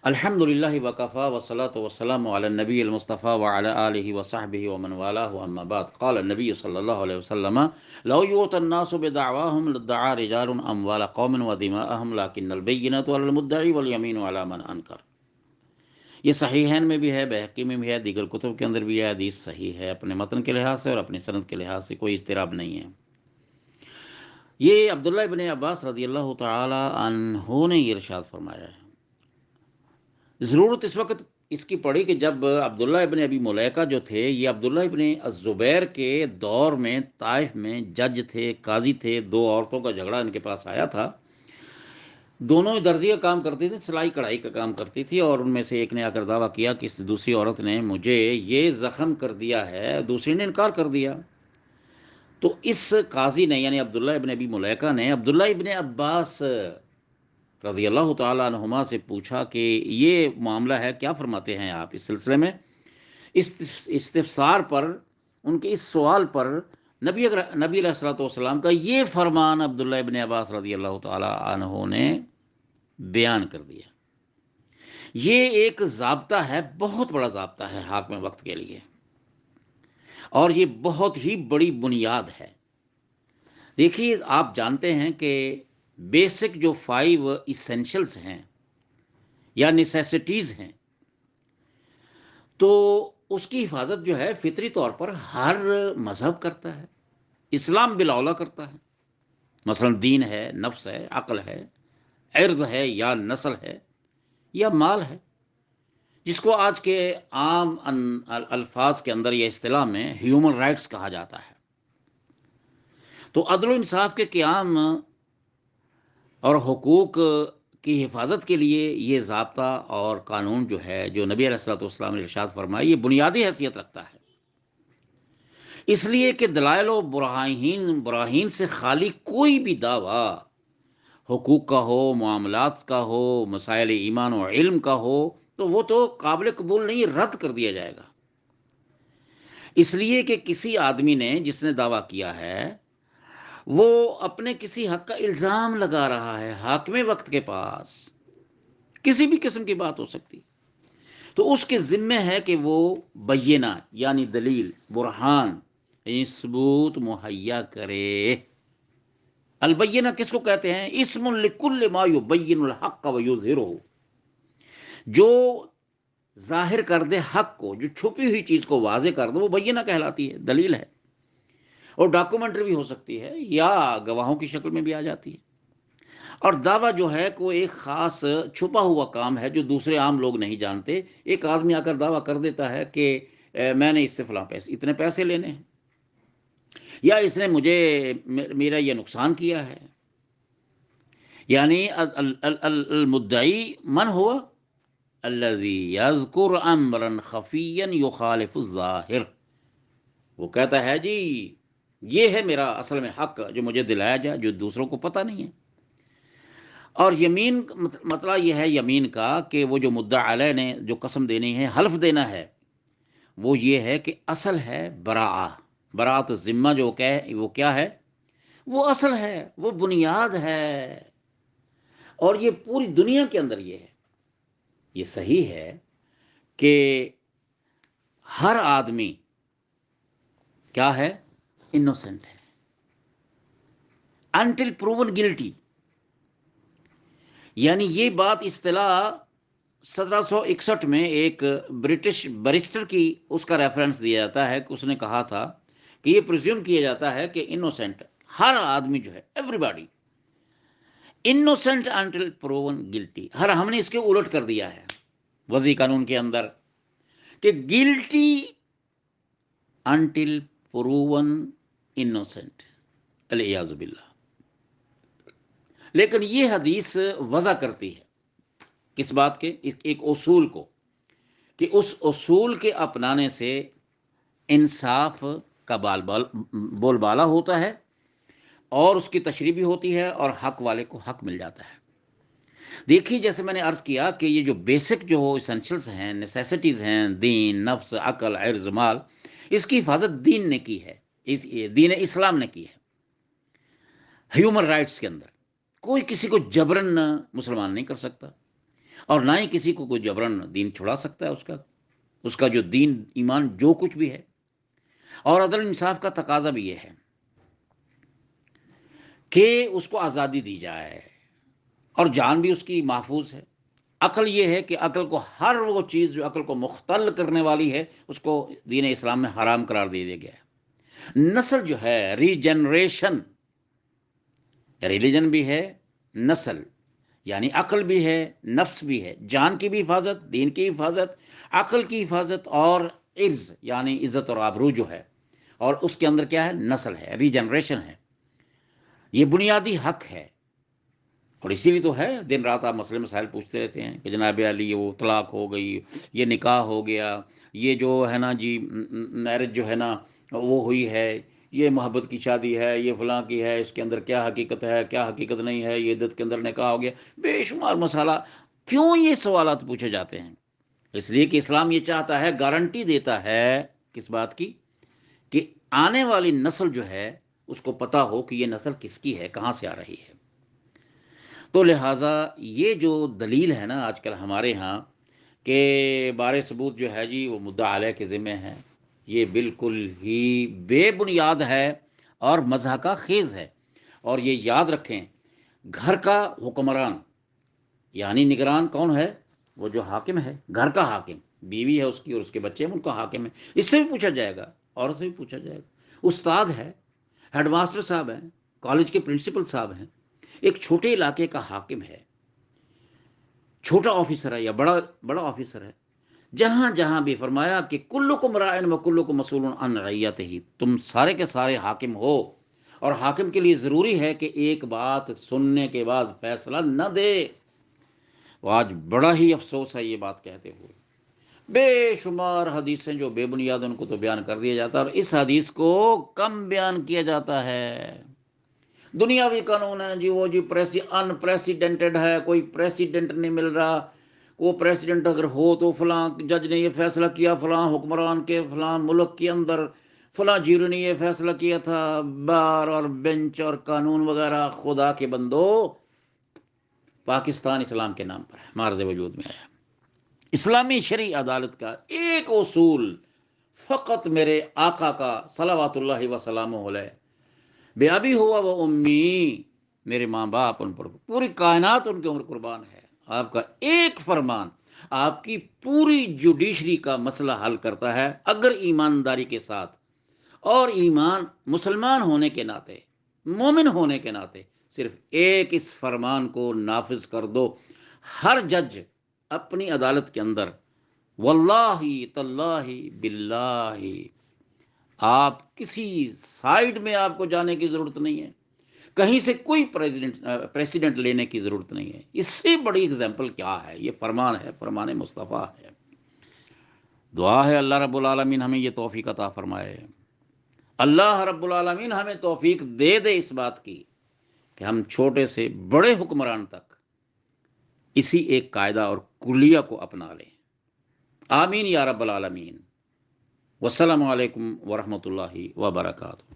الحمدللہ وکفا والصلاۃ والسلام علی النبی المصطفیٰ وعلی آلہ وصحبہ ومن والاه اما بعد قال النبی صلی اللہ علیہ وسلم لو یؤتی الناس بدعواهم لادعى رجال اموال قوم ودماءهم لكن البینۃ علی المدعی والیمین علی من انکر۔ یہ صحیحین میں بھی ہے، بہقی میں بھی ہے، دیگر کتب کے اندر بھی ہے، حدیث صحیح ہے اپنے متن کے لحاظ سے اور اپنی سند کے لحاظ سے، کوئی اضطراب نہیں ہے۔ یہ عبداللہ ابن عباس رضی اللہ تعالی عنہ نے یہ ارشاد فرمایا ہے۔ ضرورت اس وقت اس کی پڑی کہ جب عبداللہ ابن ابی ملیکہ جو تھے، یہ عبداللہ ابن الزبیر کے دور میں طائف میں جج تھے، قاضی تھے، دو عورتوں کا جھگڑا ان کے پاس آیا تھا۔ دونوں درزی کا کام کرتی تھی، سلائی کڑھائی کا کام کرتی تھی، اور ان میں سے ایک نے آ کر دعویٰ کیا کہ اس دوسری عورت نے مجھے یہ زخم کر دیا ہے، دوسری نے انکار کر دیا۔ تو اس قاضی نے یعنی عبداللہ ابن ابی ملیکہ نے عبداللہ ابن عباس رضی اللہ تعالیٰ عنہما سے پوچھا کہ یہ معاملہ ہے، کیا فرماتے ہیں آپ اس سلسلے میں؟ اس استفسار پر، ان کے اس سوال پر نبی علیہ الصلوۃ والسلام کا یہ فرمان عبداللہ ابن عباس رضی اللہ تعالیٰ عنہ نے بیان کر دیا۔ یہ ایک ضابطہ ہے، بہت بڑا ضابطہ ہے حاکم وقت کے لیے، اور یہ بہت ہی بڑی بنیاد ہے۔ دیکھیے، آپ جانتے ہیں کہ بیسک جو 5 ایسینشلز ہیں یا نیسیسٹیز ہیں، تو اس کی حفاظت جو ہے فطری طور پر ہر مذہب کرتا ہے، اسلام بالاولیٰ کرتا ہے۔ مثلا دین ہے، نفس ہے، عقل ہے، عرض ہے یا نسل ہے یا مال ہے، جس کو آج کے عام الفاظ کے اندر یا اصطلاح میں ہیومن رائٹس کہا جاتا ہے۔ تو عدل و انصاف کے قیام اور حقوق کی حفاظت کے لیے یہ ضابطہ اور قانون جو ہے، جو نبی علیہ الصلوۃ والسلام نے ارشاد فرمایا، یہ بنیادی حیثیت رکھتا ہے، اس لیے کہ دلائل و براہین سے خالی کوئی بھی دعویٰ، حقوق کا ہو، معاملات کا ہو، مسائل ایمان و علم کا ہو، تو وہ تو قابل قبول نہیں، رد کر دیا جائے گا۔ اس لیے کہ کسی آدمی نے جس نے دعویٰ کیا ہے، وہ اپنے کسی حق کا الزام لگا رہا ہے حاکم وقت کے پاس، کسی بھی قسم کی بات ہو سکتی، تو اس کے ذمہ ہے کہ وہ بینہ یعنی دلیل، برہان یعنی ثبوت مہیا کرے۔ البینہ کس کو کہتے ہیں؟ اسم لکل ما یبین الحق ویظہرہ، جو ظاہر کر دے حق کو، جو چھپی ہوئی چیز کو واضح کر دے، وہ بینہ کہلاتی ہے، دلیل ہے۔ اور ڈاکومنٹری بھی ہو سکتی ہے یا گواہوں کی شکل میں بھی آ جاتی ہے۔ اور دعویٰ جو ہے کوئی ایک خاص چھپا ہوا کام ہے جو دوسرے عام لوگ نہیں جانتے۔ ایک آدمی آ کر دعویٰ کر دیتا ہے کہ میں نے اس سے فلاں پیسے، اتنے پیسے لینے ہیں، یا اس نے مجھے میرا یہ نقصان کیا ہے۔ یعنی المدعی من ہوا الذی یذکر امرا خفیا یخالف الظاہر، وہ کہتا ہے جی یہ ہے میرا اصل میں حق جو مجھے دلایا جائے، جو دوسروں کو پتہ نہیں ہے۔ اور یمین مطلب یہ ہے یمین کا کہ وہ جو مدعا علیہ نے جو قسم دینی ہے، حلف دینا ہے، وہ یہ ہے کہ اصل ہے براۃ الذمہ، جو وہ کیا ہے؟ وہ اصل ہے، وہ بنیاد ہے، اور یہ پوری دنیا کے اندر یہ ہے۔ یہ صحیح ہے کہ ہر آدمی کیا ہے؟ انوسنٹ ہے انٹل پروون گلٹی۔ یعنی یہ بات اصطلاح 1761 میں ایک برٹش بیرسٹر کی اس کا ریفرنس دیا جاتا ہے کہ اس نے کہا تھا کہ یہ پریزیوم کیا جاتا ہے کہ انوسنٹ ہر آدمی جو ہے، everybody innocent until proven guilty. ہم نے اس کے الٹ کر دیا ہے وضعی قانون کے اندر کہ گلٹی انٹل پروون انوسنٹ، الیاذ باللہ۔ لیکن یہ حدیث وضع کرتی ہے کس بات کے؟ ایک اصول کو، کہ اس اصول کے اپنانے سے انصاف کا بول بالا ہوتا ہے، اور اس کی تشریح بھی ہوتی ہے، اور حق والے کو حق مل جاتا ہے۔ دیکھیے، جیسے میں نے عرض کیا کہ یہ جو بیسک جو اسینشلز ہیں، نیسیسٹیز ہیں، دین، نفس، عقل، عرض، مال، اس کی حفاظت دین نے کی ہے، دین اسلام نے کی ہے۔ ہیومن رائٹس کے اندر کوئی کسی کو جبرن مسلمان نہیں کر سکتا، اور نہ ہی کسی کو کوئی جبرن دین چھڑا سکتا ہے اس کا جو دین ایمان جو کچھ بھی ہے۔ اور عدل انصاف کا تقاضا بھی یہ ہے کہ اس کو آزادی دی جائے، اور جان بھی اس کی محفوظ ہے۔ عقل یہ ہے کہ عقل کو ہر وہ چیز جو عقل کو مختل کرنے والی ہے اس کو دین اسلام میں حرام قرار دے دیا گیا ہے۔ نسل جو ہے، ریجنریشن، ریلیجن بھی ہے، نسل یعنی عقل بھی ہے، نفس بھی ہے، جان کی بھی حفاظت، دین کی حفاظت، عقل کی حفاظت، اور عرض یعنی عزت اور آبرو جو ہے، اور اس کے اندر کیا ہے؟ نسل ہے، ریجنریشن ہے۔ یہ بنیادی حق ہے، اور اسی لیے تو ہے دن رات آپ مسئلے مسائل پوچھتے رہتے ہیں کہ جناب علی وہ طلاق ہو گئی، یہ نکاح ہو گیا، یہ جو ہے نا جی میرج جو ہے نا وہ ہوئی ہے، یہ محبت کی شادی ہے، یہ فلاں کی ہے، اس کے اندر کیا حقیقت ہے، کیا حقیقت نہیں ہے، یہ عدت کے اندر نکاح ہو گیا، بے شمار مسئلہ۔ کیوں یہ سوالات پوچھے جاتے ہیں؟ اس لیے کہ اسلام یہ چاہتا ہے، گارنٹی دیتا ہے کس بات کی؟ کہ آنے والی نسل جو ہے اس کو پتا ہو کہ یہ نسل کس کی ہے، کہاں سے آ رہی ہے۔ تو لہٰذا یہ جو دلیل ہے نا آج کل ہمارے ہاں کہ بار ثبوت جو ہے جی وہ مدعا علیہ کے ذمہ ہے، یہ بالکل ہی بے بنیاد ہے اور مضحکہ خیز ہے۔ اور یہ یاد رکھیں، گھر کا حکمران یعنی نگران کون ہے؟ وہ جو حاکم ہے، گھر کا حاکم، بیوی ہے اس کی اور اس کے بچے ہیں، ان کا حاکم ہے۔ اس سے بھی پوچھا جائے گا، عورت سے بھی پوچھا جائے گا، استاد ہے، ہیڈ ماسٹر صاحب ہیں، کالج کے پرنسپل صاحب ہیں، ایک چھوٹے علاقے کا حاکم ہے، چھوٹا آفیسر ہے یا بڑا بڑا آفیسر ہے، جہاں جہاں بھی فرمایا کہ کلکم راعٍ و کلکم مسئول عن رعیتہ، تم سارے کے سارے حاکم ہو، اور حاکم کے لیے ضروری ہے کہ ایک بات سننے کے بعد فیصلہ نہ دے۔ وہ آج بڑا ہی افسوس ہے یہ بات کہتے ہوئے، بے شمار حدیثیں جو بے بنیاد ان کو تو بیان کر دیا جاتا ہے، اور اس حدیث کو کم بیان کیا جاتا ہے۔ دنیاوی قانون ہے جی، وہ جی ان پریسیڈنٹڈ ہے، کوئی پریسیڈنٹ نہیں مل رہا، وہ پریسیڈنٹ اگر ہو تو فلاں جج نے یہ فیصلہ کیا، فلاں حکمران کے فلاں ملک کے اندر فلاں جیرو نے یہ فیصلہ کیا تھا، بار اور بینچ اور قانون وغیرہ۔ خدا کے بندو، پاکستان اسلام کے نام پر ہے، معرض وجود میں ہے۔ اسلامی شرعی عدالت کا ایک اصول فقط میرے آقا کا صلوات اللہ وسلامہ علیہ، بے ابی ہوا وہ امی، میرے ماں باپ ان پر، پوری کائنات ان کے عمر قربان ہے، آپ کا ایک فرمان آپ کی پوری جوڈیشری کا مسئلہ حل کرتا ہے، اگر ایمانداری کے ساتھ اور ایمان مسلمان ہونے کے ناطے، مومن ہونے کے ناطے صرف ایک اس فرمان کو نافذ کر دو۔ ہر جج اپنی عدالت کے اندر واللہ تاللہ باللہ، آپ کسی سائیڈ میں آپ کو جانے کی ضرورت نہیں ہے، کہیں سے کوئی پریسیڈنٹ لینے کی ضرورت نہیں ہے۔ اس سے بڑی اگزامپل کیا ہے؟ یہ فرمان ہے، فرمان مصطفیٰ ہے۔ دعا ہے اللہ رب العالمین ہمیں یہ توفیق عطا فرمائے، اللہ رب العالمین ہمیں توفیق دے دے اس بات کی کہ ہم چھوٹے سے بڑے حکمران تک اسی ایک قاعدہ اور کلیہ کو اپنا لیں۔ آمین یا رب العالمین۔ والسلام علیکم ورحمۃ اللہ وبرکاتہ۔